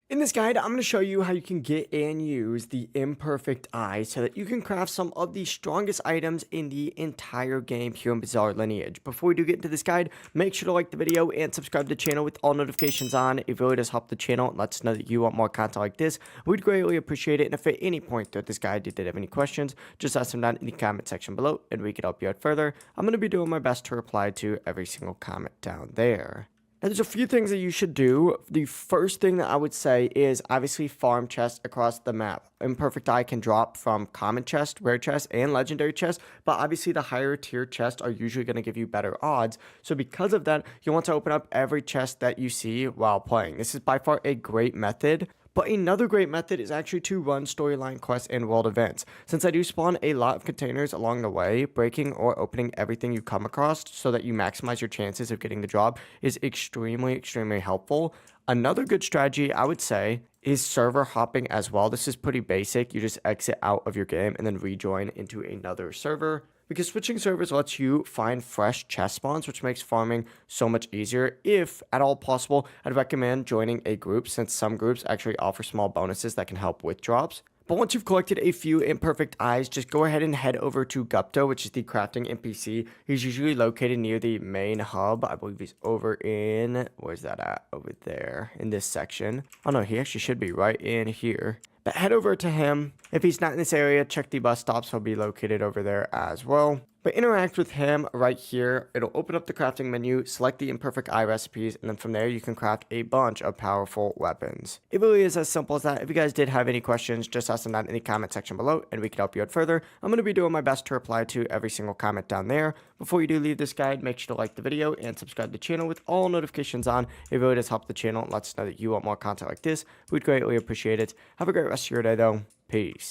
In this guide, I'm going to show you how you can get and use the imperfect eye so that you can craft some of the strongest items in the entire game here in Bizarre Lineage. Before we do get into this guide, make sure to like the video and subscribe to the channel with all notifications on. It really does help the channel and lets us know that you want more content like this. We'd greatly appreciate it. And if at any point throughout this guide you did have any questions, just ask them down in the comment section below and we can help you out further. I'm going to be doing my best to reply to every single comment down there. Now, there's a few things that you should do. The first thing that I would say is obviously farm chests across the map. Imperfect Eye can drop from common chest, rare chest, and legendary chest, but obviously the higher tier chests are usually going to give you better odds. So because of that, you want to open up every chest that you see while playing. This is by far a great method. But another great method is actually to run storyline quests and world events. Since I do spawn a lot of containers along the way, breaking or opening everything you come across so that you maximize your chances of getting the job is extremely helpful. Another good strategy, I would say, is server hopping as well. This is pretty basic. You just exit out of your game and then rejoin into another server. Because switching servers lets you find fresh chest spawns, which makes farming so much easier. If at all possible, I'd recommend joining a group since some groups actually offer small bonuses that can help with drops. But once you've collected a few imperfect eyes, just go ahead and head over to Gupto, which is the crafting NPC. He's usually located near the main hub. I believe he's over in, where's that at? Over there in this section. Oh no, he actually should be right in here. But head over to him. If he's not in this area, check the bus stops. He'll be located over there as well. But interact with him right here. It'll open up the crafting menu, select the imperfect eye recipes, and then from there you can craft a bunch of powerful weapons. It really is as simple as that. If you guys did have any questions, just ask them down in the comment section below and we can help you out further. I'm going to be doing my best to reply to every single comment down there. Before you do leave this guide, make sure to like the video and subscribe to the channel with all notifications on. It really does help the channel and lets us know that you want more content like this. We'd greatly appreciate it. Have a great rest of your day though. Peace.